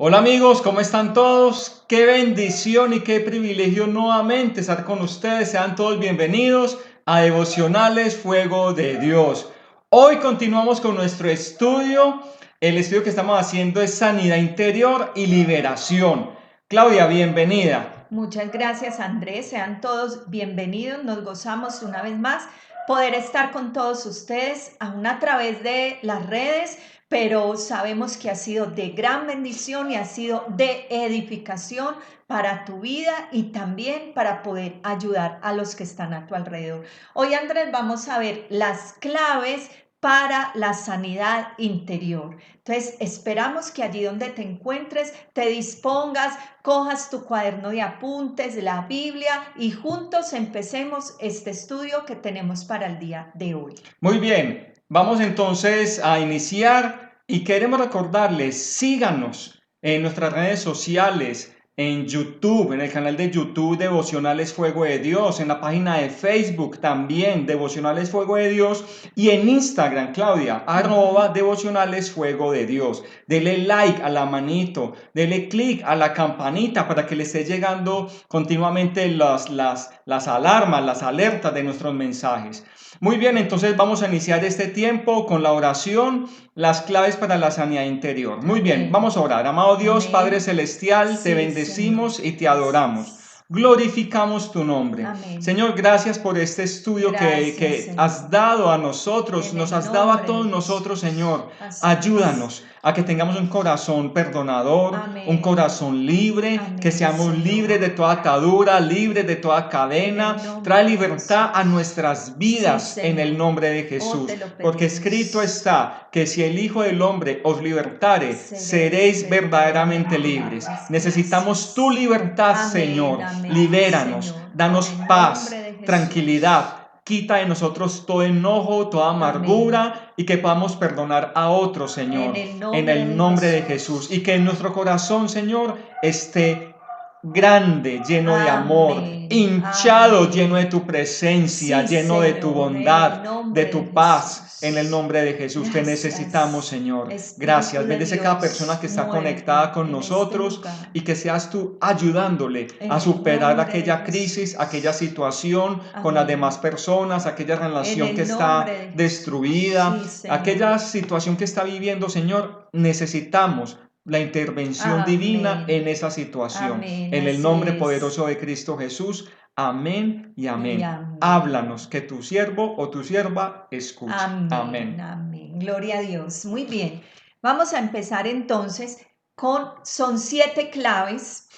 Hola amigos, ¿cómo están todos? Qué bendición y qué privilegio nuevamente estar con ustedes. Sean todos bienvenidos a Devocionales Fuego de Dios. Hoy continuamos con nuestro estudio. El estudio que estamos haciendo es sanidad interior y liberación. Claudia, bienvenida. Muchas gracias, Andrés. Sean todos bienvenidos. Nos gozamos una vez más poder estar con todos ustedes, aún a través de las redes, pero sabemos que ha sido de gran bendición y ha sido de edificación para tu vida y también para poder ayudar a los que están a tu alrededor. Hoy, Andrés, vamos a ver las claves para la sanidad interior. Entonces, esperamos que allí donde te encuentres, te dispongas, cojas tu cuaderno de apuntes, la Biblia y juntos empecemos este estudio que tenemos para el día de hoy. Muy bien, vamos entonces a iniciar y queremos recordarles, síganos en nuestras redes sociales, en YouTube, en el canal de YouTube Devocionales Fuego de Dios, en la página de Facebook también Devocionales Fuego de Dios y en Instagram, Claudia, @Devocionales Fuego de Dios. Dele like a la manito, dele click a la campanita para que le esté llegando continuamente las alarmas, las alertas de nuestros mensajes. Muy bien, entonces vamos a iniciar este tiempo con la oración, las claves para la sanidad interior. Muy bien, Amén. vamos a orar. Amado Dios, Padre Amén. Celestial, te Sí, Señor. bendecimos y te adoramos. Gracias. Glorificamos tu nombre. Amén. Señor, gracias por este estudio Gracias, que has Señor. dado a nosotros, En nos el has dado a nombre todos de nosotros, Jesús. Señor. Así es. Ayúdanos a que tengamos un corazón perdonador, un Amén. corazón libre, que Amén, seamos libres Señor. de toda atadura, libres de toda En cadena. el nombre Trae de libertad a Jesús. nuestras Sí, vidas en el Señor. nombre de Oh, Jesús, te lo porque escrito pedimos. está que si el Hijo del Hombre os libertare, Seréis seréis verdaderamente verdaderamente libres. libres. Necesitamos tu Gracias. libertad, Amén, Señor. amén, Libéranos, Señor. En danos el nombre paz, de Jesús. tranquilidad. Quita de nosotros todo enojo, toda Amén. amargura y que podamos perdonar a otros, En Señor, el en nombre el de nombre de Jesús. Y Jesús. que en nuestro corazón, Señor, esté grande, lleno de amor, Amén, hinchado, lleno de amén. tu presencia, Sí, lleno de tu Señor, en el bondad, de nombre de tu paz, en el Jesús. nombre de Jesús. Te necesitamos, Gracias, Señor. Espíritu Gracias. de Bendice cada persona Dios, que está conectada muévete con en este nosotros y lugar. que seas tú ayudándole En a el superar nombre de aquella crisis, aquella Jesús. situación con las demás Amén. personas, aquella En relación que el nombre está de Jesús. destruida, Sí, Señor. aquella situación que está viviendo, Señor. Necesitamos la intervención divina Amén. en esa situación. Amén. En el Así nombre es. poderoso de Cristo Jesús. Amén y Y amén. Háblanos, amén. que tu siervo o tu sierva escuche. Amén, Amén. amén. Gloria a Dios. Muy bien. Vamos a empezar entonces son 7 claves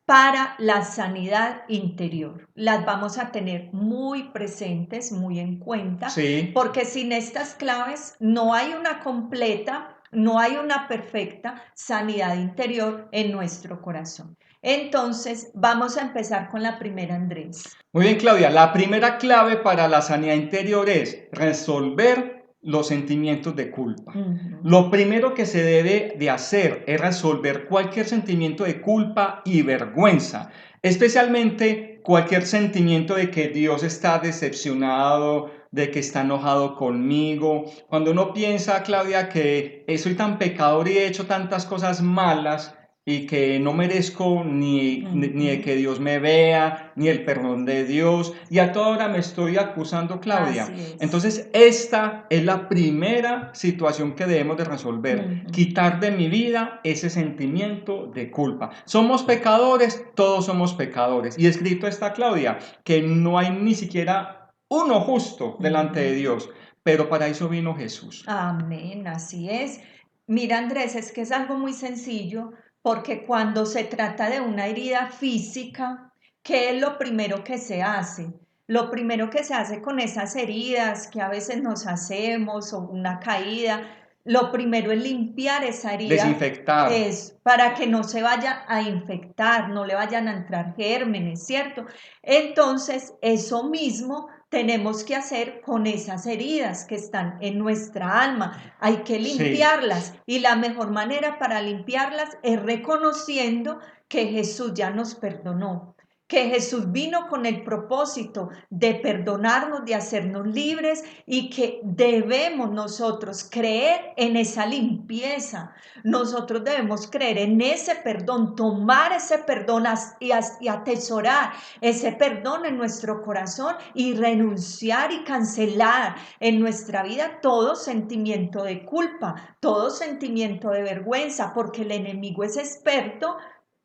para la sanidad interior. Las vamos a tener muy presentes, muy en cuenta, Sí, porque sin estas claves no hay una completa, no hay una perfecta sanidad interior en nuestro corazón. Entonces, vamos a empezar con la primera, Andrés. muy bien, Claudia. La primera clave para la sanidad interior es resolver los sentimientos de culpa. Ujú. Lo primero que se debe de hacer es resolver cualquier sentimiento de culpa y vergüenza, especialmente cualquier sentimiento de que Dios está decepcionado, de que está enojado conmigo. Cuando uno piensa, Claudia, que soy tan pecador y he hecho tantas cosas malas, y que no merezco ni de Ujú. que Dios me vea, ni el perdón de Dios, y a toda hora me estoy acusando, Claudia. Así es. Entonces, esta es la primera situación que debemos de resolver, Ujú. quitar de mi vida ese sentimiento de culpa. Somos pecadores, todos somos pecadores, y escrito está, Claudia, que no hay ni siquiera uno justo delante de Ujú. Dios, pero para eso vino Jesús. Amén, así es. Mira, Andrés, es que es algo muy sencillo porque cuando se trata de una herida física, ¿qué es lo primero que se hace? Lo primero que se hace con esas heridas que a veces nos hacemos o una caída, lo primero es limpiar esa herida, Desinfectar. es para que no se vaya a infectar, no le vayan a entrar gérmenes, ¿cierto? Entonces, eso mismo tenemos que hacer con esas heridas que están en nuestra alma. Hay que Sí. limpiarlas y la mejor manera para limpiarlas es reconociendo que Jesús ya nos perdonó, que Jesús vino con el propósito de perdonarnos, de hacernos libres y que debemos nosotros creer en esa limpieza. Nosotros debemos creer en ese perdón, tomar ese perdón y atesorar ese perdón en nuestro corazón y renunciar y cancelar en nuestra vida todo sentimiento de culpa, todo sentimiento de vergüenza, porque el enemigo es experto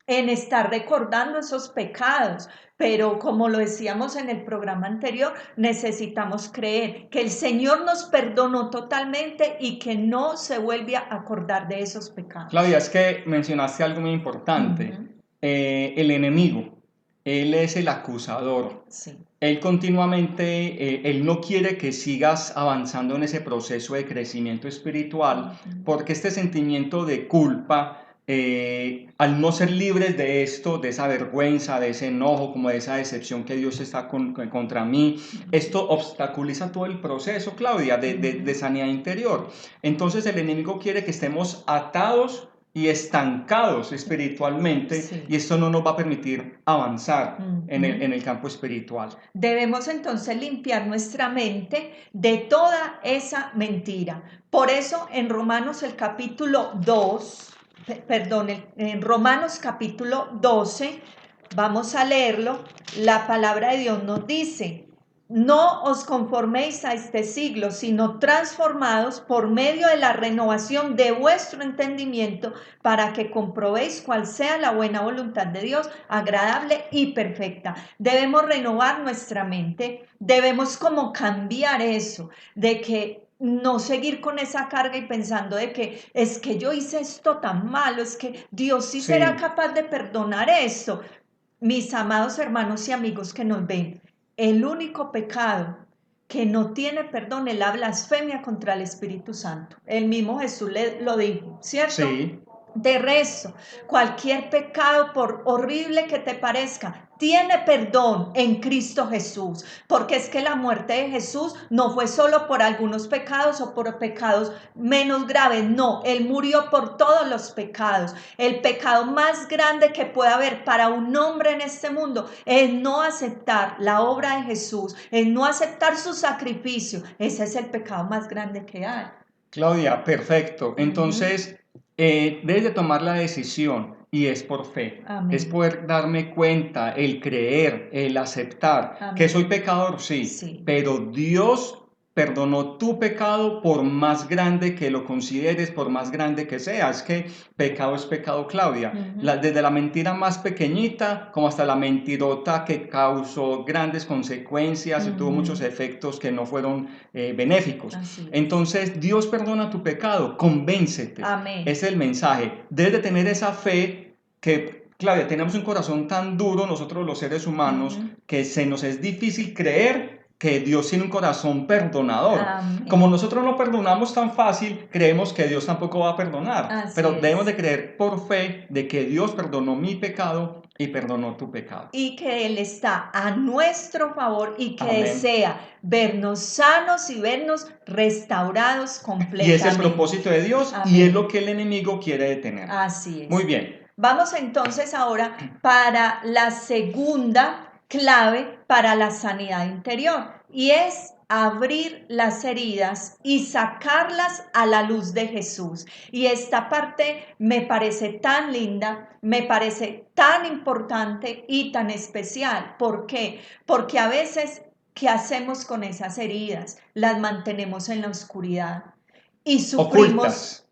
en estar recordando esos pecados, pero como lo decíamos en el programa anterior, necesitamos creer que el Señor nos perdonó totalmente y que no se vuelve a acordar de esos pecados. Claudia, es que mencionaste algo muy importante. El enemigo, él es el acusador. Sí. Él continuamente, él no quiere que sigas avanzando en ese proceso de crecimiento espiritual, porque este sentimiento de culpa, al no ser libres de esto, de esa vergüenza, de ese enojo, como de esa decepción que Dios está contra mí, esto obstaculiza todo el proceso, Claudia, de sanidad interior. Entonces el enemigo quiere que estemos atados y estancados espiritualmente, Sí. y esto no nos va a permitir avanzar en el campo espiritual. Debemos entonces limpiar nuestra mente de toda esa mentira. Por eso en Romanos el capítulo 2, en Romanos capítulo 12, vamos a leerlo, la palabra de Dios nos dice: no os conforméis a este siglo, sino transformados por medio de la renovación de vuestro entendimiento, para que comprobéis cuál sea la buena voluntad de Dios, agradable y perfecta. Debemos renovar nuestra mente, debemos como cambiar eso, de que no seguir con esa carga y pensando de que es que yo hice esto tan malo, es que Dios sí será capaz de perdonar esto. Mis amados hermanos y amigos que nos ven, el único pecado que no tiene perdón es la blasfemia contra el Espíritu Santo. El mismo Jesús lo dijo, ¿cierto? Sí. De resto, cualquier pecado, por horrible que te parezca, tiene perdón en Cristo Jesús, porque es que la muerte de Jesús no fue solo por algunos pecados o por pecados menos graves, no, Él murió por todos los pecados. El pecado más grande que puede haber para un hombre en este mundo es no aceptar la obra de Jesús, es no aceptar su sacrificio. Ese es el pecado más grande que hay. Claudia, perfecto. Entonces, debes de tomar la decisión y es por fe. Amén. Es poder darme cuenta, el creer, el aceptar. Amén. Que soy pecador, sí, pero Dios perdonó tu pecado por más grande que lo consideres, por más grande que sea. Es que pecado es pecado, Claudia. Desde la mentira más pequeñita como hasta la mentirota que causó grandes consecuencias y tuvo muchos efectos que no fueron benéficos. Entonces, Dios perdona tu pecado, convéncete. Amén. Ese es el mensaje. Debes de tener esa fe que, Claudia, tenemos un corazón tan duro nosotros los seres humanos que se nos es difícil creer que Dios tiene un corazón perdonador. Amén. Como nosotros no perdonamos tan fácil, creemos que Dios tampoco va a perdonar. Pero debemos de creer por fe de que Dios perdonó mi pecado y perdonó tu pecado. Y que Él está a nuestro favor y que Amén. desea vernos sanos y vernos restaurados completamente. Y ese es el propósito de Dios. Amén. Y es lo que el enemigo quiere detener. Así es. Muy bien. Vamos entonces ahora para la segunda clave para la sanidad interior, y es abrir las heridas y sacarlas a la luz de Jesús. Y esta parte me parece tan linda, me parece tan importante y tan especial. ¿Por qué? Porque a veces, ¿qué hacemos con esas heridas? Las mantenemos en la oscuridad y sufrimos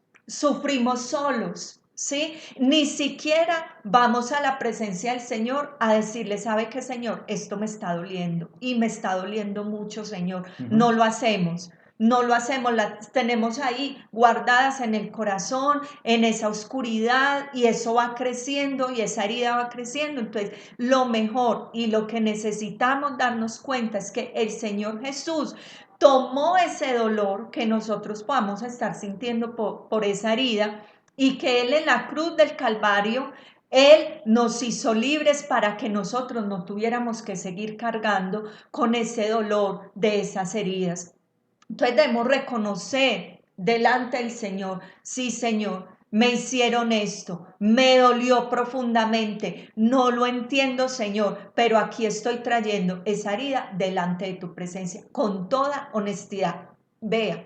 solos. ¿Sí? Ni siquiera vamos a la presencia del Señor a decirle: ¿sabe qué, Señor? Esto me está doliendo y me está doliendo mucho, Señor. No lo hacemos. No lo hacemos, las tenemos ahí guardadas en el corazón, en esa oscuridad, y eso va creciendo y esa herida va creciendo. Entonces, lo mejor y lo que necesitamos darnos cuenta es que el Señor Jesús tomó ese dolor que nosotros podamos estar sintiendo por esa herida, y que Él en la cruz del Calvario, Él nos hizo libres para que nosotros no tuviéramos que seguir cargando con ese dolor de esas heridas. Entonces debemos reconocer delante del Señor: sí, Señor, me hicieron esto, me dolió profundamente, no lo entiendo, Señor, pero aquí estoy trayendo esa herida delante de tu presencia con toda honestidad. Vea,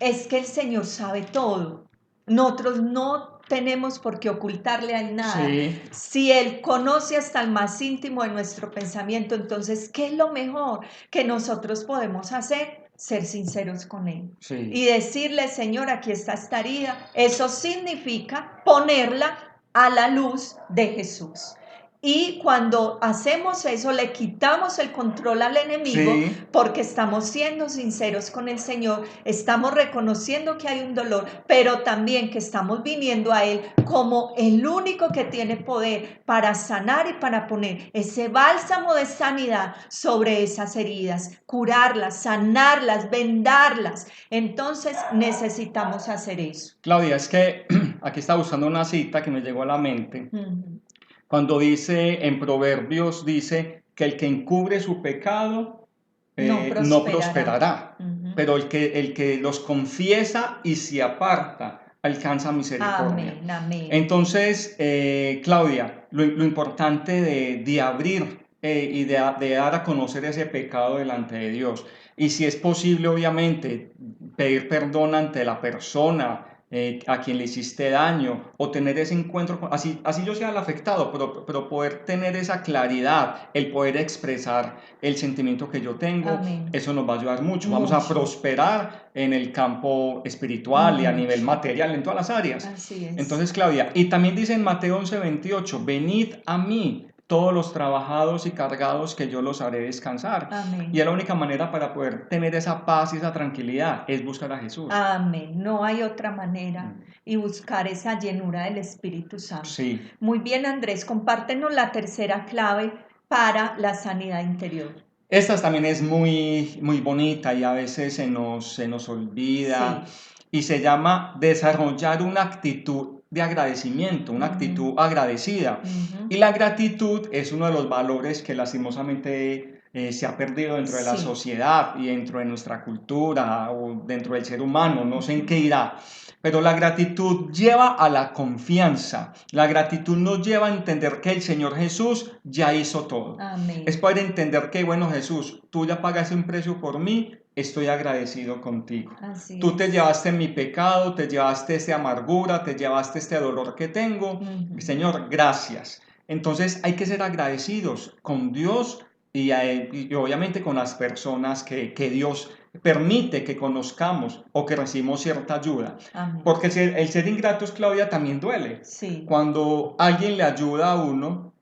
es que el Señor sabe todo. Nosotros no tenemos por qué ocultarle a Él nada. Sí, Si Él conoce hasta el más íntimo de nuestro pensamiento, entonces, ¿qué es lo mejor que nosotros podemos hacer? Ser sinceros con Él. sí. Y decirle, Señor, aquí está esta herida. Eso significa ponerla a la luz de Jesús. Y cuando hacemos eso, le quitamos el control al enemigo Sí, porque estamos siendo sinceros con el Señor, estamos reconociendo que hay un dolor, pero también que estamos viniendo a Él como el único que tiene poder para sanar y para poner ese bálsamo de sanidad sobre esas heridas, curarlas, sanarlas, vendarlas. Entonces necesitamos hacer eso. Claudia, es que aquí está buscando una cita que me llegó a la mente. Ujú. Cuando dice en Proverbios, dice que el que encubre su pecado No no prosperará. prosperará, Ujú. pero el que los confiesa y se aparta alcanza misericordia. Amén, amén. Entonces, Claudia, lo importante de abrir y de dar a conocer ese pecado delante de Dios. Y si es posible, obviamente, pedir perdón ante la persona a quien le hiciste daño o tener ese encuentro, así yo sea el afectado, pero poder tener esa claridad, el poder expresar el sentimiento que yo tengo, Amén. eso nos va a ayudar mucho. Vamos a Mucho, prosperar en el campo espiritual y a nivel mucho. material, en todas las áreas. Así es. Entonces, Claudia, y también dice en Mateo 11:28, venid a mí todos los trabajados y cargados que yo los haré descansar. Y Amén. la única manera para poder tener esa paz y esa tranquilidad es buscar a Jesús. Amén. No hay otra manera Mm, y buscar esa llenura del Espíritu Santo. Sí, Muy bien, Andrés, compártenos la tercera clave para la sanidad interior. esta también es muy, muy bonita y a veces se nos olvida Sí. y se llama desarrollar una actitud de agradecimiento, una Ujú, actitud agradecida. ujú. Y la gratitud es uno de los valores que lastimosamente se ha perdido dentro de la Sí. sociedad y dentro de nuestra cultura o dentro del ser humano, no sé en qué Ujú. irá. Pero la gratitud lleva a la confianza. La gratitud nos lleva a entender que el Señor Jesús ya hizo todo. Es Amén. poder entender que, bueno, Jesús, tú ya pagaste un precio por mí, estoy agradecido contigo. Así Tú te es. llevaste mi pecado, te llevaste esta amargura, te llevaste este dolor que tengo. Ujú. Señor, gracias. Entonces hay que ser agradecidos con Dios y obviamente con las personas que Dios permite que conozcamos o que recibimos cierta ayuda. Amén. Porque el ser ingratos, Claudia, también duele. Sí. Cuando alguien le ayuda a uno,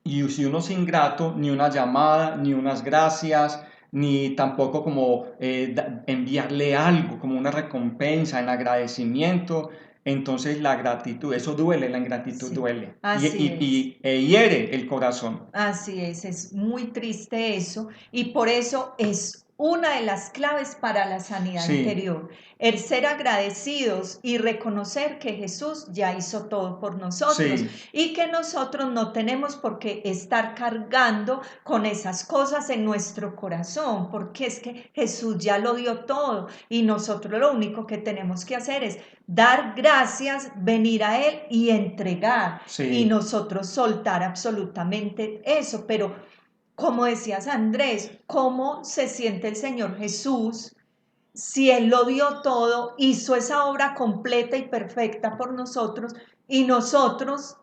y si uno es ingrato, ni una llamada, ni unas gracias, ni tampoco como enviarle algo, como una recompensa en agradecimiento, entonces la gratitud, eso duele, la ingratitud Sí. duele y, Así y, es. y hiere el corazón. Así es muy triste eso y por eso es una de las claves para la sanidad Sí, interior, el ser agradecidos y reconocer que Jesús ya hizo todo por nosotros sí, y que nosotros no tenemos por qué estar cargando con esas cosas en nuestro corazón, porque es que Jesús ya lo dio todo y nosotros lo único que tenemos que hacer es dar gracias, venir a Él y entregar y sí, nosotros soltar absolutamente eso. Pero como decías Andrés, ¿cómo se siente el Señor Jesús si Él lo dio todo, hizo esa obra completa y perfecta por nosotros y nosotros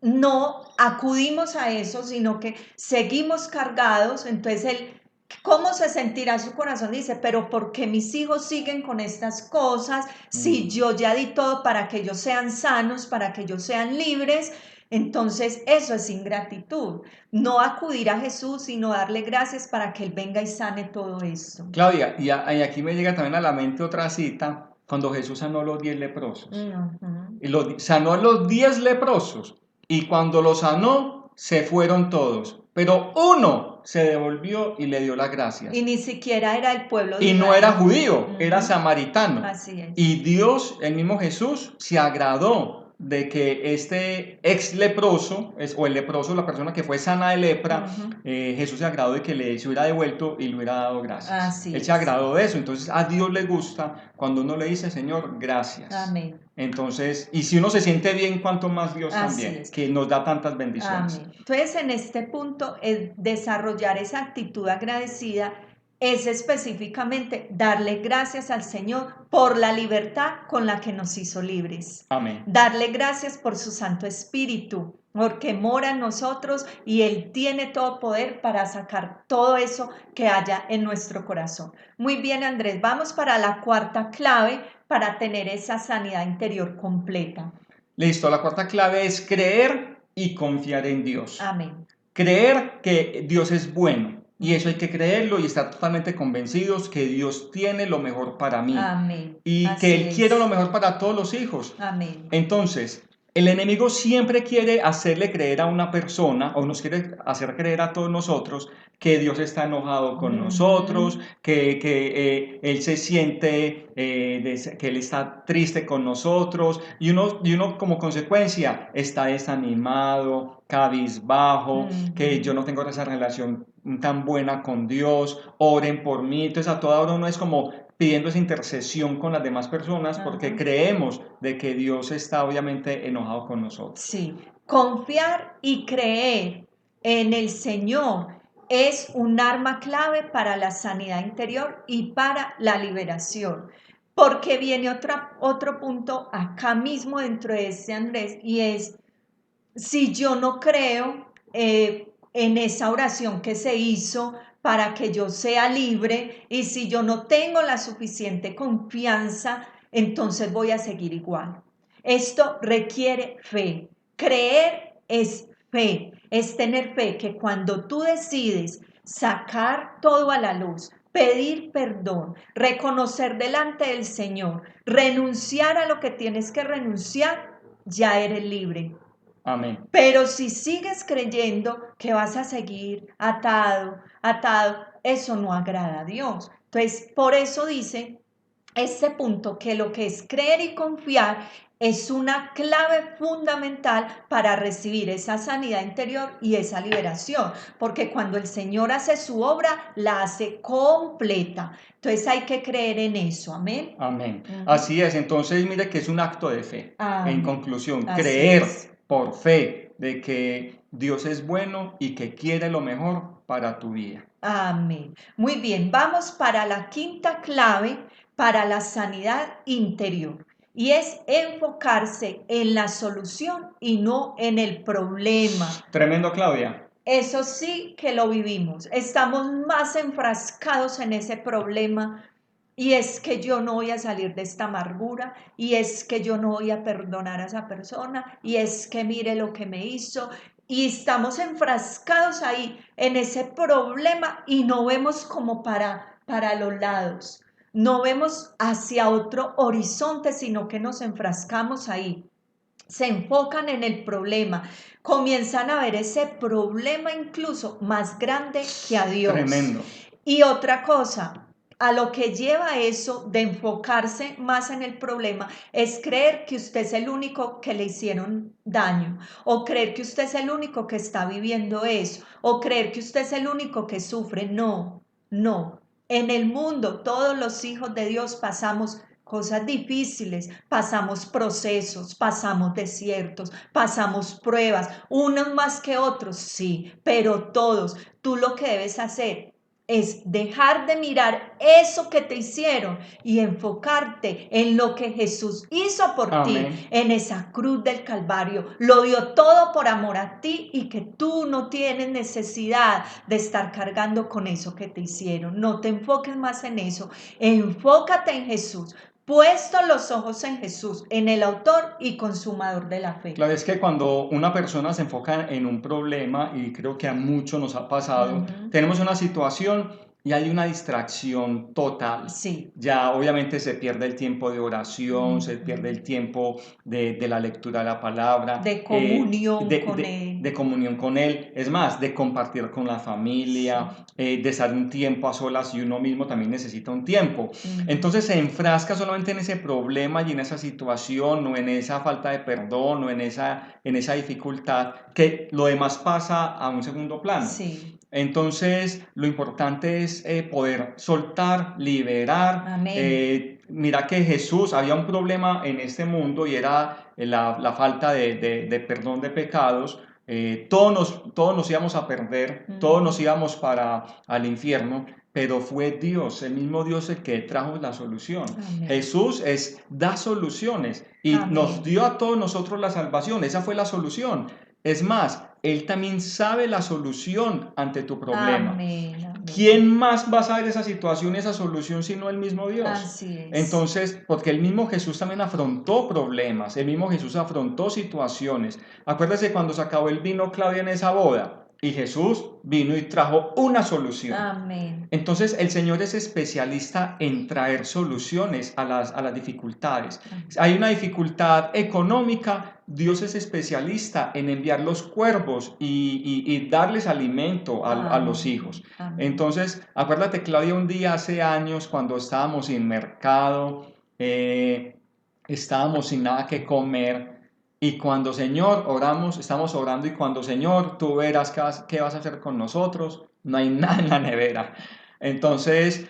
no acudimos a eso, sino que seguimos cargados? Entonces Él, ¿cómo se sentirá su corazón? Dice, pero ¿por qué mis hijos siguen con estas cosas si mm, yo ya di todo para que ellos sean sanos, para que ellos sean libres? Entonces eso es ingratitud, no acudir a Jesús, sino darle gracias para que Él venga y sane todo esto. Claudia, y aquí me llega también a la mente otra cita, cuando Jesús sanó a los 10 leprosos. Ujú. Y sanó a los 10 leprosos. Y cuando los sanó, se fueron todos. Pero uno se devolvió y le dio las Y gracias. ni siquiera era el pueblo de Y no era Israel. judío, era Ujú. samaritano. Así es. Y Dios, el mismo Jesús, se agradó de que este ex leproso, o el leproso, la persona que fue sana de lepra, Ujú. Jesús se agradó de que se hubiera devuelto y le hubiera dado gracias. Así Él se es. agradó de eso. Entonces a Dios le gusta cuando uno le dice, Señor, gracias. Amén. Entonces, y si uno se siente bien, cuanto más Dios Así también, es. que nos da tantas bendiciones. Amén. Entonces, en este punto, el desarrollar esa actitud agradecida es específicamente darle gracias al Señor por la libertad con la que nos hizo libres. Amén. Darle gracias por su Santo Espíritu, porque mora en nosotros y Él tiene todo poder para sacar todo eso que haya en nuestro corazón. Muy bien, Andrés, vamos para la cuarta clave para tener esa sanidad interior completa. Listo, la cuarta clave es creer y confiar en Dios. Amén. Creer que Dios es bueno. Y eso hay que creerlo y estar totalmente convencidos que Dios tiene lo mejor para mí. Amén. Y que Así Él quiere lo es. mejor para todos los hijos. Amén. Entonces, el enemigo siempre quiere hacerle creer a una persona, o nos quiere hacer creer a todos nosotros, que Dios está enojado con nosotros, que Él se siente, que Él está triste con nosotros, y uno como consecuencia está desanimado, cabizbajo, que yo no tengo esa relación tan buena con Dios, oren por mí. Entonces a toda hora uno es como pidiendo esa intercesión con las demás personas porque Ajá. creemos de que Dios está obviamente enojado con nosotros. Sí, confiar y creer en el Señor es un arma clave para la sanidad interior y para la liberación. Porque viene otro punto acá mismo dentro de ese, Andrés, y es, si yo no creo en esa oración que se hizo para que yo sea libre, y si yo no tengo la suficiente confianza, entonces voy a seguir igual. Esto requiere fe. Creer es fe, es tener fe que cuando tú decides sacar todo a la luz, pedir perdón, reconocer delante del Señor, renunciar a lo que tienes que renunciar, ya eres libre. Amén. Pero si sigues creyendo que vas a seguir atado, eso no agrada a Dios. Entonces, por eso dice este punto que lo que es creer y confiar es una clave fundamental para recibir esa sanidad interior y esa liberación, porque cuando el Señor hace su obra, la hace completa. Entonces hay que creer en eso, amén. Amén. Ujú. Así es, entonces mire que es un acto de fe. En Amén. conclusión, Así creer es. por fe de que Dios es bueno y que quiere lo mejor para tu vida. Amén. Muy bien, vamos para la quinta clave para la sanidad interior y es enfocarse en la solución y no en el problema. Tremendo, Claudia. Eso sí que lo vivimos. Estamos más enfrascados en ese problema y es que yo no voy a salir de esta amargura y es que yo no voy a perdonar a esa persona y es que mire lo que me hizo y estamos enfrascados ahí en ese problema y no vemos como para los lados. No vemos hacia otro horizonte, sino que nos enfrascamos ahí. Se enfocan en el problema, comienzan a ver ese problema incluso más grande que a Dios. Tremendo. Y otra cosa, a lo que lleva eso de enfocarse más en el problema es creer que usted es el único que le hicieron daño, o creer que usted es el único que está viviendo eso, o creer que usted es el único que sufre. No, no. En el mundo todos los hijos de Dios pasamos cosas difíciles, pasamos procesos, pasamos desiertos, pasamos pruebas, unos más que otros, sí, pero todos. Tú lo que debes hacer es dejar de mirar eso que te hicieron y enfocarte en lo que Jesús hizo por Amén. ti, en esa cruz del Calvario. Lo dio todo por amor a ti y que tú no tienes necesidad de estar cargando con eso que te hicieron. No te enfoques más en eso, enfócate en Jesús. Puesto los ojos en Jesús, en el autor y consumador de la fe. Claro, es que cuando una persona se enfoca en un problema, y creo que a muchos nos ha pasado, tenemos una situación y hay una distracción total. Sí. Ya obviamente se pierde el tiempo de oración, se pierde el tiempo de la lectura de la palabra. De comunión con Él. de comunión con Él, es más, de compartir con la familia, de estar un tiempo a solas y uno mismo también necesita un tiempo. Entonces se enfrasca solamente en ese problema y en esa situación o en esa falta de perdón o en esa dificultad, que lo demás pasa a un segundo plano. Sí. Entonces, lo importante es poder soltar, liberar. Amén. Mira que Jesús, había un problema en este mundo y era la falta de perdón de pecados. Todos nos íbamos a perder, todos nos íbamos al infierno, pero fue Dios, el mismo Dios, el que trajo la solución. Amén. Jesús da soluciones y nos Amén. dio a todos nosotros la salvación. Esa fue la solución. Es más, Él también sabe la solución ante tu problema. Amén. Amén. ¿Quién más va a saber esa situación, esa solución, sino el mismo Dios? Así es. Entonces, porque el mismo Jesús también afrontó problemas, el mismo Jesús afrontó situaciones. Acuérdese cuando se acabó el vino, Claudia, en esa boda, y Jesús vino y trajo una solución. Amén. Entonces, el Señor es especialista en traer soluciones a las dificultades. Hay una dificultad económica, Dios es especialista en enviar los cuervos y darles alimento a los hijos. Amén. Entonces, acuérdate, Claudia, un día hace años cuando estábamos sin mercado, estábamos sin nada que comer. Y cuando, Señor, estamos orando y cuando, Señor, tú verás qué vas a hacer con nosotros, no hay nada en la nevera. Entonces,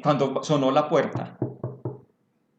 cuando sonó la puerta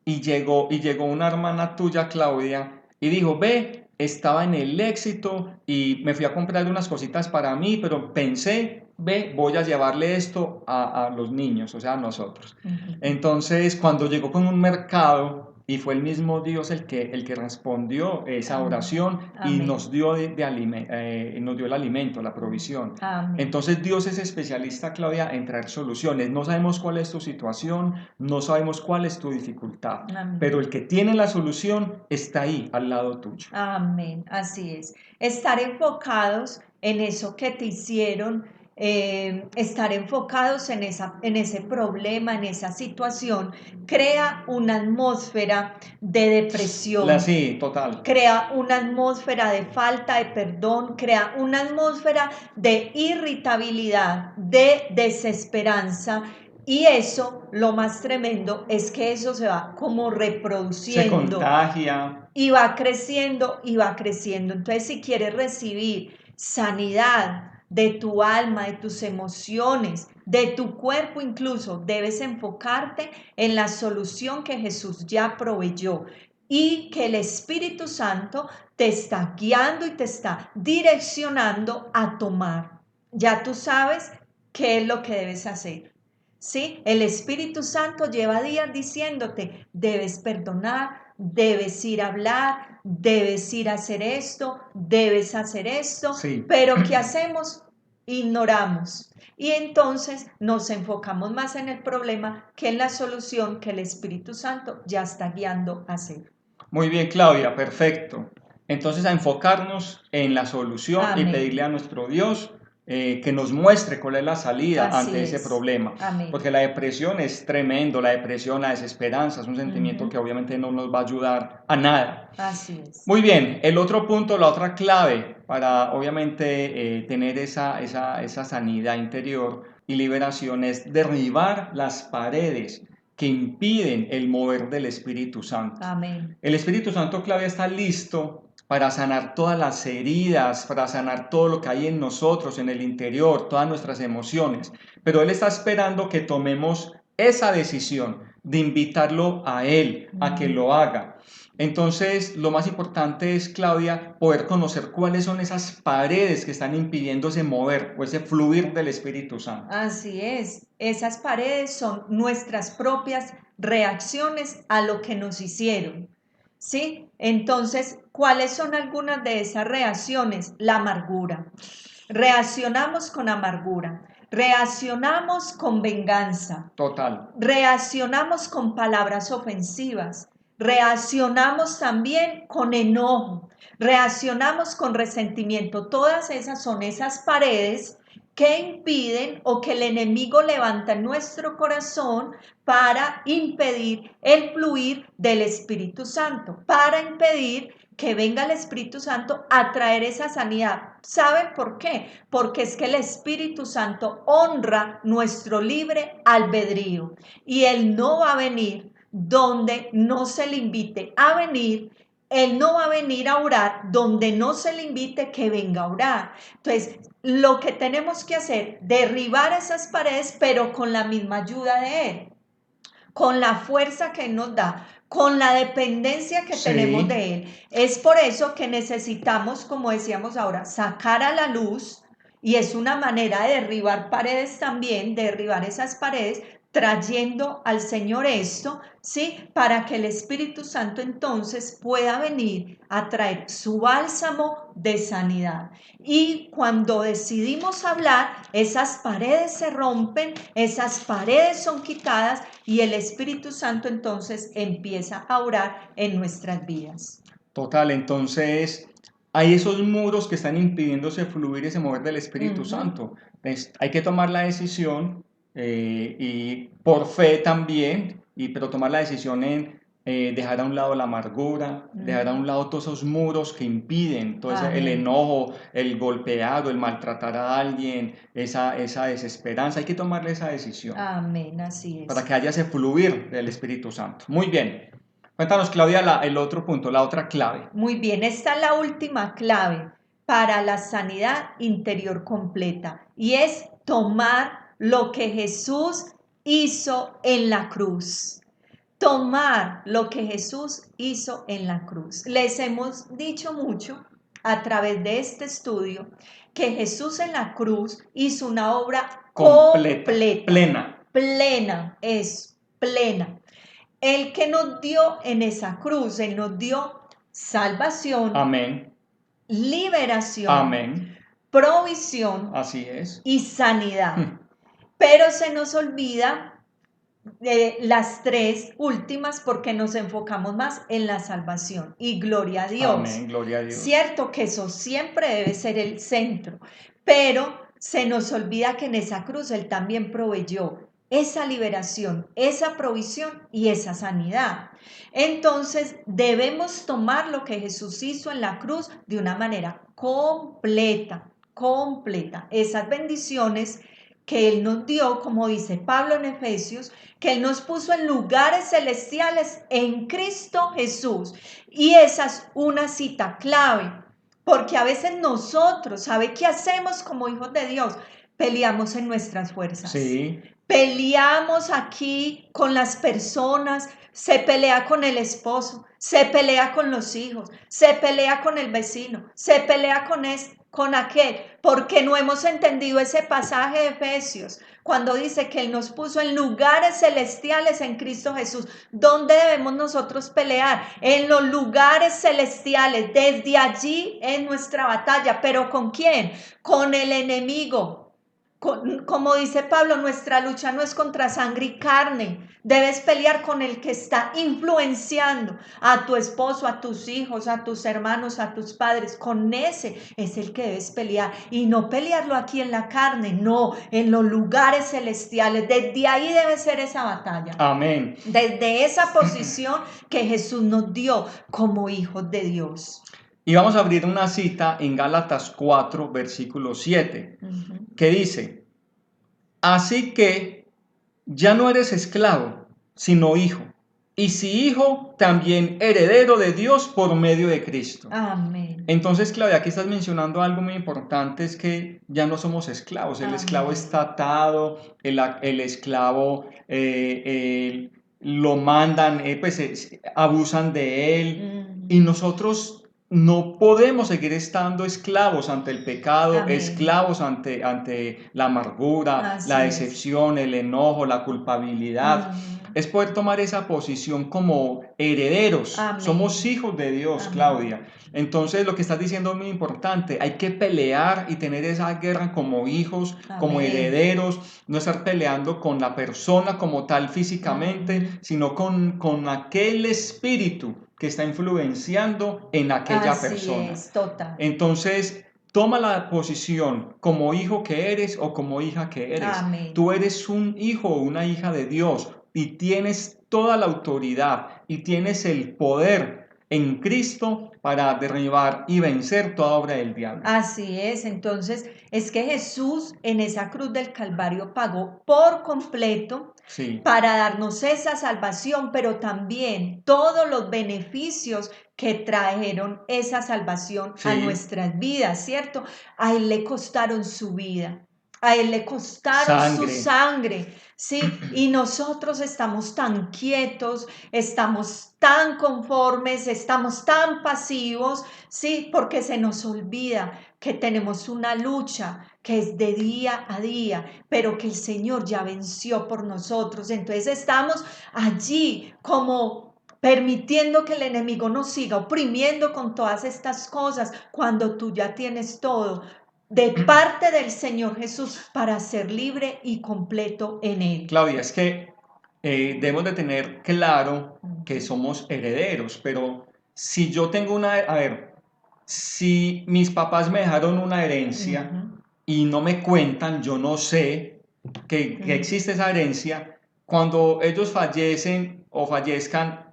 y llegó una hermana tuya, Claudia, y dijo, ve, estaba en el Éxito y me fui a comprar unas cositas para mí, pero pensé, ve, voy a llevarle esto a los niños, o sea, a nosotros. Entonces, cuando llegó con un mercado, y fue el mismo Dios el que respondió esa Amén. oración y Amén. nos dio, nos dio el alimento, la provisión. Amén. Entonces Dios es especialista, Claudia, en traer soluciones. No sabemos cuál es tu situación, no sabemos cuál es tu dificultad, Amén. pero el que tiene la solución está ahí, al lado tuyo. Amén, así es. Estar enfocados en eso que te hicieron, estar enfocados en ese problema, en esa situación, crea una atmósfera de depresión. Sí, total. Crea una atmósfera de falta de perdón, crea una atmósfera de irritabilidad, de desesperanza. Y eso, lo más tremendo, es que eso se va como Se reproduciendo contagia. y va creciendo y va creciendo. Entonces, si quieres recibir sanidad de tu alma, de tus emociones, de tu cuerpo incluso, debes enfocarte en la solución que Jesús ya proveyó y que el Espíritu Santo te está guiando y te está direccionando a tomar. Ya tú sabes qué es lo que debes hacer. ¿Sí? El Espíritu Santo lleva días diciéndote, debes perdonar, debes ir a hablar, debes ir a hacer esto, debes hacer esto, Sí. pero ¿qué hacemos? Ignoramos. Y entonces nos enfocamos más en el problema que en la solución que el Espíritu Santo ya está guiando a hacer. Muy bien, Claudia, perfecto. Entonces, a enfocarnos en la solución y Amén. pedirle a nuestro Dios que nos muestre cuál es la salida Así ante ese es. problema. Amén. Porque la depresión es tremendo, la depresión, la desesperanza es un sentimiento que obviamente no nos va a ayudar a nada. Así es. Muy bien, el otro punto, la otra clave para obviamente tener esa sanidad interior y liberación es derribar las paredes que impiden el mover del Espíritu Santo. Amén. El Espíritu Santo, Claudia, está listo para sanar todas las heridas, para sanar todo lo que hay en nosotros, en el interior, todas nuestras emociones. Pero Él está esperando que tomemos esa decisión de invitarlo a Él, a que lo haga. Entonces, lo más importante es, Claudia, poder conocer cuáles son esas paredes que están impidiendo ese mover o ese fluir del Espíritu Santo. Así es. Esas paredes son nuestras propias reacciones a lo que nos hicieron. ¿Sí? Entonces, ¿cuáles son algunas de esas reacciones? La amargura. Reaccionamos con amargura. Reaccionamos con venganza. Total. Reaccionamos con palabras ofensivas. Reaccionamos también con enojo. Reaccionamos con resentimiento. Todas esas son esas paredes que impiden o que el enemigo levanta en nuestro corazón para impedir el fluir del Espíritu Santo, para impedir que venga el Espíritu Santo a traer esa sanidad. ¿Saben por qué? Porque es que el Espíritu Santo honra nuestro libre albedrío y Él no va a venir donde no se le invite a venir. Él no va a venir a orar donde no se le invite que venga a orar. Entonces, lo que tenemos que hacer, derribar esas paredes, pero con la misma ayuda de Él, con la fuerza que Él nos da, con la dependencia que tenemos Sí, de Él. Es por eso que necesitamos, como decíamos ahora, sacar a la luz, y es una manera de derribar paredes también, de derribar esas paredes, trayendo al Señor esto, ¿sí? Para que el Espíritu Santo entonces pueda venir a traer su bálsamo de sanidad. Y cuando decidimos hablar, esas paredes se rompen, esas paredes son quitadas y el Espíritu Santo entonces empieza a orar en nuestras vidas. total. Entonces, hay esos muros que están impidiéndose fluir ese mover del Espíritu Santo. Hay que tomar la decisión y por fe también, pero tomar la decisión en dejar a un lado la amargura, dejar a un lado todos esos muros que impiden, el Amén. enojo, el golpeado, el maltratar a alguien, esa desesperanza. Hay que tomarle esa decisión Amén, así para es. que haya ese fluir del Espíritu Santo. Muy bien. Cuéntanos, Claudia, el otro punto, la otra clave. Muy bien, esta es la última clave para la sanidad interior completa y es tomar lo que Jesús hizo en la cruz. Tomar lo que Jesús hizo en la cruz. Les hemos dicho mucho a través de este estudio que Jesús en la cruz hizo una obra Completa, completa, plena. plena, es plena. El que nos dio en esa cruz, Él nos dio salvación, Amén. liberación, Amén. provisión Así es. y sanidad. Pero se nos olvida las tres últimas porque nos enfocamos más en la salvación y gloria a Dios. Amén. Gloria a Dios. Cierto que eso siempre debe ser el centro, pero se nos olvida que en esa cruz Él también proveyó esa liberación, esa provisión y esa sanidad. Entonces debemos tomar lo que Jesús hizo en la cruz de una manera completa, completa. Esas bendiciones que Él nos dio, como dice Pablo en Efesios, que Él nos puso en lugares celestiales en Cristo Jesús. Y esa es una cita clave, porque a veces nosotros, ¿sabe qué hacemos como hijos de Dios? Peleamos en nuestras fuerzas. Sí. Peleamos aquí con las personas, se pelea con el esposo, se pelea con los hijos, se pelea con el vecino, se pelea con aquel, porque no hemos entendido ese pasaje de Efesios, cuando dice que Él nos puso en lugares celestiales en Cristo Jesús. ¿Dónde debemos nosotros pelear? En los lugares celestiales, desde allí en nuestra batalla. ¿Pero con quién? Con el enemigo. Como dice Pablo, nuestra lucha no es contra sangre y carne. Debes pelear con el que está influenciando a tu esposo, a tus hijos, a tus hermanos, a tus padres. Con ese es el que debes pelear. Y no pelearlo aquí en la carne, no, en los lugares celestiales. Desde ahí debe ser esa batalla. Amén. Desde esa posición que Jesús nos dio como hijos de Dios. Y vamos a abrir una cita en Gálatas 4, versículo 7, que dice: así que ya no eres esclavo, sino hijo. Y si hijo, también heredero de Dios por medio de Cristo. Amén. Entonces, Claudia, aquí estás mencionando algo muy importante, es que ya no somos esclavos. El esclavo está atado, el esclavo lo mandan, abusan de él. Y nosotros no podemos seguir estando esclavos ante el pecado, Amén. esclavos ante la amargura, Así la es. decepción, el enojo, la culpabilidad. Es poder tomar esa posición como herederos. Amén. Somos hijos de Dios, Amén. Claudia. Entonces lo que estás diciendo es muy importante. Hay que pelear y tener esa guerra como hijos, como Amén. herederos. No estar peleando con la persona como tal físicamente, sino con aquel espíritu que está influenciando en aquella Así persona. es, total. Entonces, toma la posición como hijo que eres o como hija que eres. Amén. Tú eres un hijo o una hija de Dios y tienes toda la autoridad y tienes el poder en Cristo para derribar y vencer toda obra del diablo. Así es, entonces es que Jesús en esa cruz del Calvario pagó por completo Sí, para darnos esa salvación, pero también todos los beneficios que trajeron esa salvación a sí, nuestras vidas, ¿cierto? A Él le costaron su vida, a Él le costaron su sangre. sangre, ¿sí? Y nosotros estamos tan quietos, estamos tan conformes, estamos tan pasivos, ¿sí? Porque se nos olvida que tenemos una lucha que es de día a día, pero que el Señor ya venció por nosotros. Entonces estamos allí como permitiendo que el enemigo nos siga oprimiendo con todas estas cosas cuando tú ya tienes todo de parte del Señor Jesús para ser libre y completo en Él. Claudia, es que debemos de tener claro que somos herederos, pero si yo tengo una, a ver, si mis papás me dejaron una herencia Ujú, y no me cuentan, yo no sé que existe esa herencia, cuando ellos fallecen o fallezcan,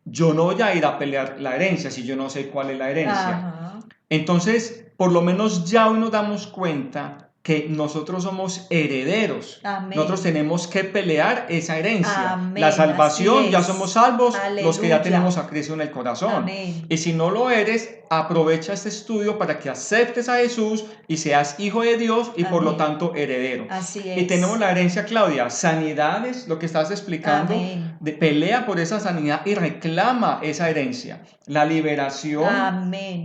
yo no voy a ir a pelear la herencia si yo no sé cuál es la herencia. ajá, Entonces, por lo menos ya hoy nos damos cuenta que nosotros somos herederos. Nosotros amén, tenemos que pelear esa herencia. La amén, así salvación, ya somos es, salvos los que ya tenemos aleluya, a Cristo en el corazón. amén, Y si no lo eres, aprovecha este estudio para que aceptes a Jesús y seas hijo de Dios y por lo amén, tanto heredero. así Y tenemos es, la herencia, Claudia, sanidades, lo que estás explicando, amén, pelea por esa sanidad y reclama esa herencia. La liberación,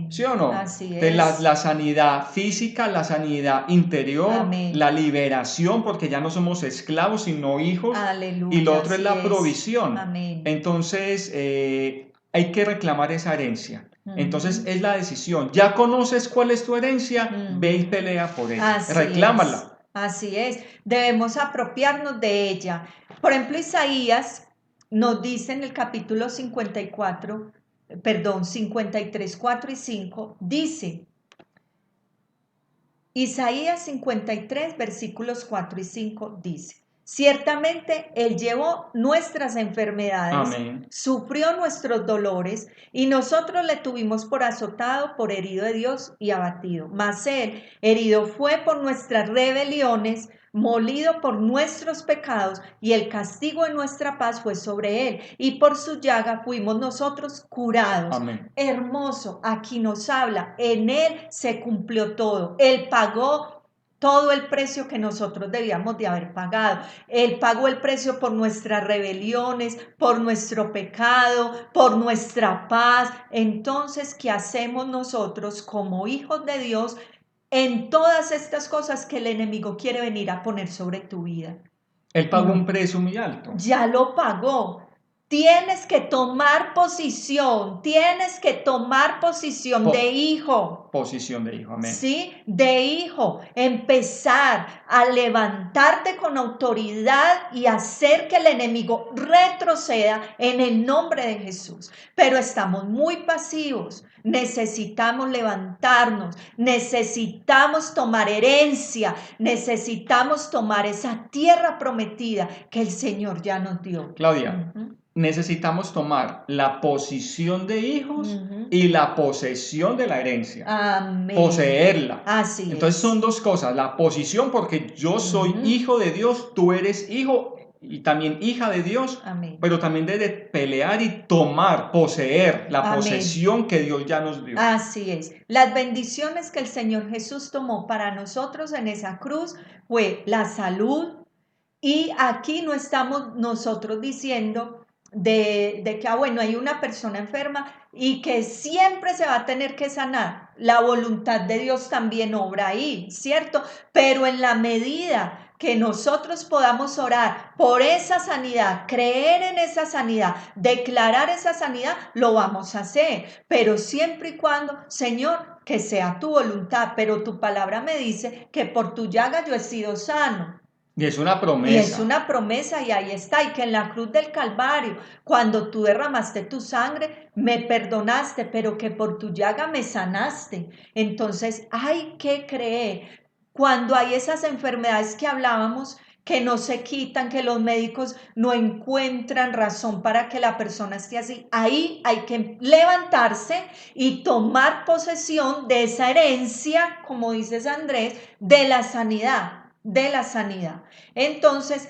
¿sí amén, o no? así De la, es, la sanidad física, la sanidad interior, la amén, liberación, porque ya no somos esclavos, sino hijos. Y lo aleluya, otro es así la es, provisión. amén, Entonces, hay que reclamar esa herencia. Entonces, ujú, es la decisión. ¿Ya conoces cuál es tu herencia? Ve y ujú. pelea por ella. Así es, Reclámala. así es. Debemos apropiarnos de ella. Por ejemplo, Isaías nos dice en el capítulo 54, perdón, 53, 4 y 5, dice, Isaías 53, versículos 4 y 5 dice, ciertamente Él llevó nuestras enfermedades, Amén. sufrió nuestros dolores y nosotros le tuvimos por azotado, por herido de Dios y abatido. Mas Él herido fue por nuestras rebeliones, molido por nuestros pecados y el castigo de nuestra paz fue sobre Él y por su llaga fuimos nosotros curados. Amén. Hermoso, aquí nos habla, en Él se cumplió todo, Él pagó todo el precio que nosotros debíamos de haber pagado. Él pagó el precio por nuestras rebeliones, por nuestro pecado, por nuestra paz. Entonces, ¿qué hacemos nosotros como hijos de Dios en todas estas cosas que el enemigo quiere venir a poner sobre tu vida? Él pagó un No, precio muy alto. ya lo pagó. Tienes que tomar posición, tienes que tomar posición de Po- hijo. posición de hijo. Amén. ¿Sí? De hijo, empezar a levantarte con autoridad y hacer que el enemigo retroceda en el nombre de Jesús. Pero estamos muy pasivos, necesitamos levantarnos, necesitamos tomar herencia, necesitamos tomar esa tierra prometida que el Señor ya nos dio. Claudia, Ujú, necesitamos tomar la posición de hijos ujú. y la posesión de la herencia, Amén. poseerla. Así Entonces son es. dos cosas, la posición porque yo soy Ujú. hijo de Dios, tú eres hijo y también hija de Dios, Amén. pero también debe pelear y tomar, poseer la Amén. posesión que Dios ya nos dio. Así es. Las bendiciones que el Señor Jesús tomó para nosotros en esa cruz fue la salud, y aquí no estamos nosotros diciendo de que, bueno, hay una persona enferma y que siempre se va a tener que sanar. La voluntad de Dios también obra ahí, ¿cierto? Pero en la medida que nosotros podamos orar por esa sanidad, creer en esa sanidad, declarar esa sanidad, lo vamos a hacer. Pero siempre y cuando, Señor, que sea tu voluntad, pero tu palabra me dice que por tu llaga yo he sido sano. Y es una Y es promesa. una promesa y ahí está. Y que en la cruz del Calvario, cuando tú derramaste tu sangre, me perdonaste, pero que por tu llaga me sanaste. Entonces hay que creer. Cuando hay esas enfermedades que hablábamos, que no se quitan, que los médicos no encuentran razón para que la persona esté así, ahí hay que levantarse y tomar posesión de esa herencia, como dices Andrés, de la sanidad, de la sanidad. Entonces,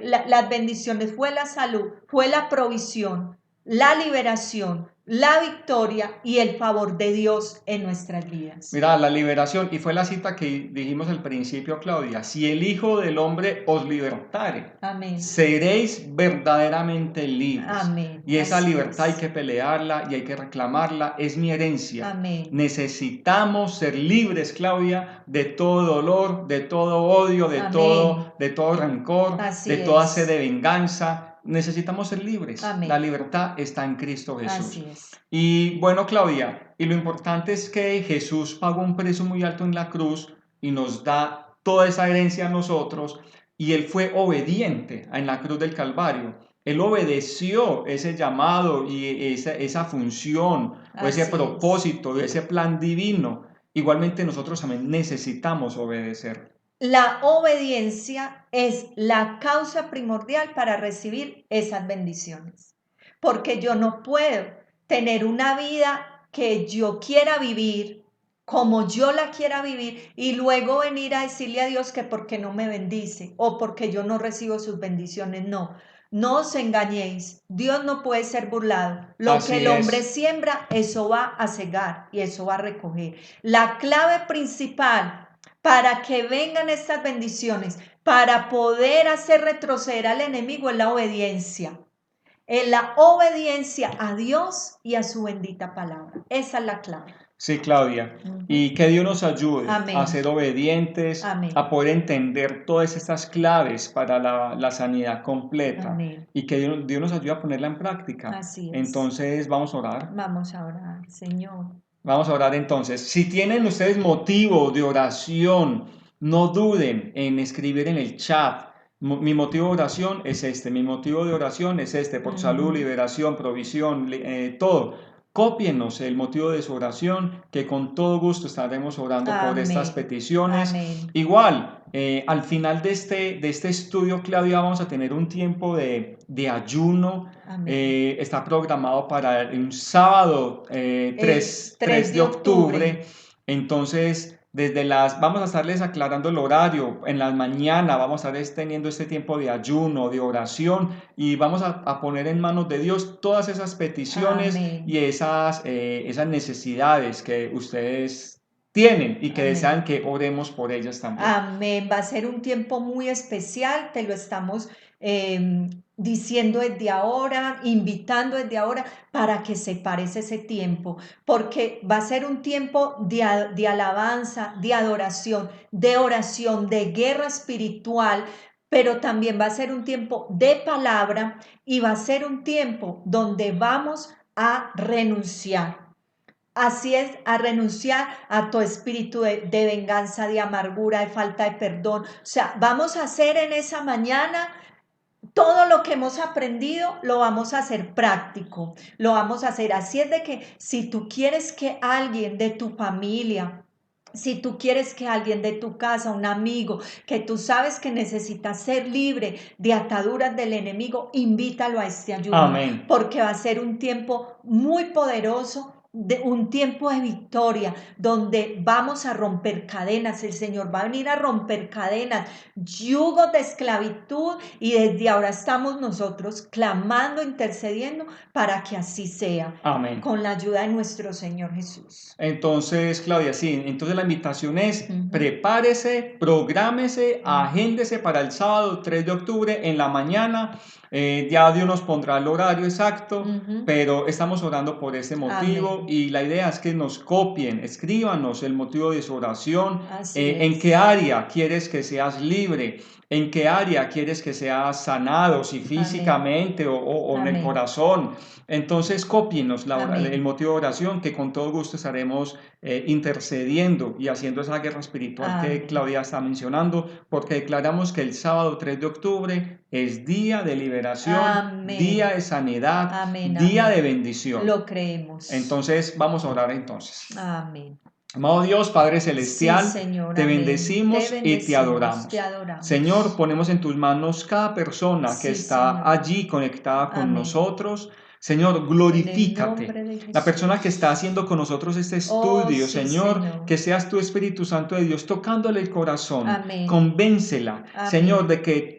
las bendiciones, fue la salud, fue la provisión, la liberación, la victoria y el favor de Dios en nuestras vidas. Mira, la liberación, y fue la cita que dijimos al principio, Claudia, si el Hijo del Hombre os libertare, Amén. seréis verdaderamente libres. Amén. Y esa Así libertad hay es. que pelearla y hay que reclamarla, es mi herencia. Amén. Necesitamos ser libres, Claudia, de todo dolor, de todo odio, de Amén. todo rencor, Así de toda es. sed de venganza. Necesitamos ser libres. Amén. La libertad está en Cristo Jesús. Así es. Y bueno, Claudia, y lo importante es que Jesús pagó un precio muy alto en la cruz y nos da toda esa herencia a nosotros, y Él fue obediente en la cruz del Calvario. Él obedeció ese llamado y esa función o ese Así es. propósito, ese plan divino. Igualmente nosotros también necesitamos obedecer. La obediencia es la causa primordial para recibir esas bendiciones, porque yo no puedo tener una vida que yo quiera vivir como yo la quiera vivir y luego venir a decirle a Dios que porque no me bendice o porque yo no recibo sus bendiciones. No, no os engañéis. Dios no puede ser burlado. Lo que Así el hombre es. siembra, eso va a cegar y eso va a recoger. La clave principal para que vengan estas bendiciones, para poder hacer retroceder al enemigo es la obediencia. En la obediencia a Dios y a su bendita palabra. Esa es la clave. Sí, Claudia. Y que Dios nos ayude Amén. a ser obedientes, Amén. a poder entender todas estas claves para la sanidad completa. Amén. Y que Dios nos ayude a ponerla en práctica. Así es. Entonces, vamos a orar. Vamos a orar, Señor. Vamos a orar entonces. Si tienen ustedes motivo de oración, no duden en escribir en el chat. Mi motivo de oración es este, mi motivo de oración es este, por salud, liberación, provisión, todo. Cópienos el motivo de su oración, que con todo gusto estaremos orando por estas Amén. peticiones. Amén. Igual, al final de este estudio, Claudia, vamos a tener un tiempo de ayuno. Amén. Está programado para un sábado 3 de octubre. Entonces, vamos a estarles aclarando el horario. En la mañana vamos a estar teniendo este tiempo de ayuno, de oración, y vamos a poner en manos de Dios todas esas peticiones Amén. y esas necesidades que ustedes tienen y que Amén. desean que oremos por ellas también. Amén. Va a ser un tiempo muy especial, te lo estamos diciendo desde ahora, invitando desde ahora para que separes ese tiempo, porque va a ser un tiempo de alabanza, de adoración, de oración, de guerra espiritual, pero también va a ser un tiempo de palabra y va a ser un tiempo donde vamos a renunciar. Así es, a renunciar a tu espíritu de venganza, de amargura, de falta de perdón. O sea, vamos a hacer en esa mañana todo lo que hemos aprendido, lo vamos a hacer práctico, lo vamos a hacer. Así es de que si tú quieres que alguien de tu familia, si tú quieres que alguien de tu casa, un amigo, que tú sabes que necesita ser libre de ataduras del enemigo, invítalo a este ayuno. Amén. Porque va a ser un tiempo muy poderoso, un tiempo de victoria, donde vamos a romper cadenas. El Señor va a venir a romper cadenas, yugos de esclavitud, y desde ahora estamos nosotros clamando, intercediendo para que así sea. Amén. Con la ayuda de nuestro Señor Jesús. Entonces, Claudia, sí, entonces la invitación es prepárese, prográmese, agéndese para el sábado 3 de octubre en la mañana. Ya Dios nos pondrá el horario exacto, pero estamos orando por ese motivo. Amén. Y la idea es que nos copien, escríbanos el motivo de su oración, Así en es. qué área quieres que seas libre, en qué área quieres que sea sanado, si físicamente o en el Amén. corazón. Entonces, cópienos el Amén. motivo de oración, que con todo gusto estaremos intercediendo y haciendo esa guerra espiritual que Amén. Claudia está mencionando, porque declaramos que el sábado 3 de octubre es día de liberación, día Amén. de sanidad, Amén. día de Amén. bendición. Lo creemos. Entonces, vamos a orar entonces. Amén. Amado Dios, Padre Sí, Celestial, Señor, te amén. Te bendecimos y te bendecimos, te adoramos. Señor, adoramos. ponemos en tus manos cada persona que Sí, está Señor. allí conectada con Amén. nosotros. Señor, En el glorifícate. nombre de La persona que está Jesús. haciendo con nosotros este Oh, estudio, sí, Señor, Señor. que seas tu Espíritu Santo de Dios tocándole el corazón. Amén. Convéncela, Señor, Amén. de que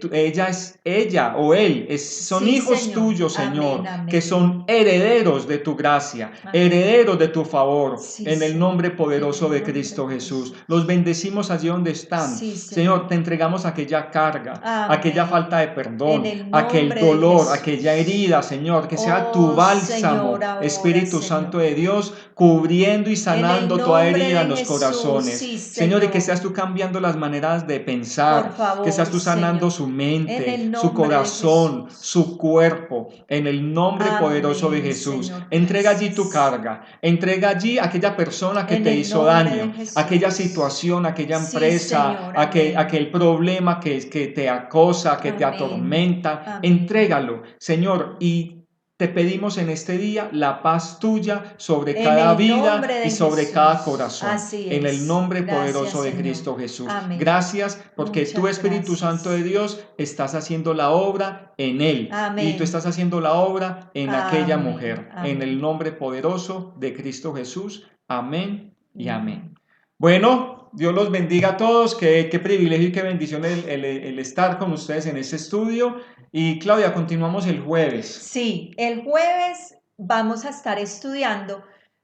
ella o él son Sí, hijos Señor. tuyos, Amén, Señor, que amén. son herederos de tu gracia, Amén. herederos de tu favor, Sí, en el nombre Señor. En poderoso el de nombre Cristo de Jesús. Jesús. Los bendecimos allí donde están. Sí, Señor, te Señor. entregamos aquella carga, aquella falta Amén. de En perdón, el aquel nombre de dolor, aquella Jesús. herida, Señor, que sea tu Oh, Señor, bálsamo, ahora, Espíritu Santo Señor. de Dios, cubriendo y En el sanando toda nombre herida de en los Jesús, corazones. sí, Señor, y que seas Señor. tú cambiando las maneras de Por pensar, que seas favor, tú sanando Señor. su En mente, el su nombre de corazón, Jesús. su cuerpo, en el nombre poderoso de Amén, Jesús. Señor, Entrega allí tu gracias. carga, entrega allí a aquella persona que En te el hizo nombre de daño, aquella Jesús. situación, aquella Sí, empresa, Señor, amén. aquel problema que te acosa, que te Amén. atormenta. Amén. Entrégalo, Señor, y te pedimos en este día la paz tuya sobre En cada el nombre vida y de sobre cada Jesús. corazón. Así En el es. nombre Gracias, poderoso de Señor. Cristo Jesús. Amén. Gracias porque tú, Muchas Espíritu Santo de gracias. Dios, estás haciendo la obra en él. Y tú Amén. estás haciendo la obra en aquella Amén. mujer. En el Amén. nombre poderoso de Cristo Jesús. Amén y amén. Amén. Bueno, Dios los bendiga a todos. Qué privilegio y qué bendición el estar con ustedes en este estudio. Y Claudia, continuamos el jueves. Sí, el jueves vamos a estar estudiando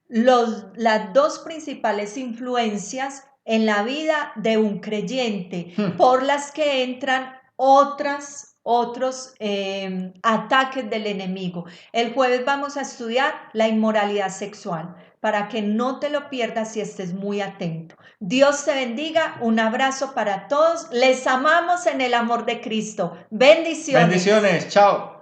las dos principales influencias en la vida de un creyente por las que entran otros ataques del enemigo. El jueves vamos a estudiar la inmoralidad sexual para que no te lo pierdas y estés muy atento. Dios te bendiga, un abrazo para todos, les amamos en el amor de Cristo. Bendiciones. Bendiciones, chao.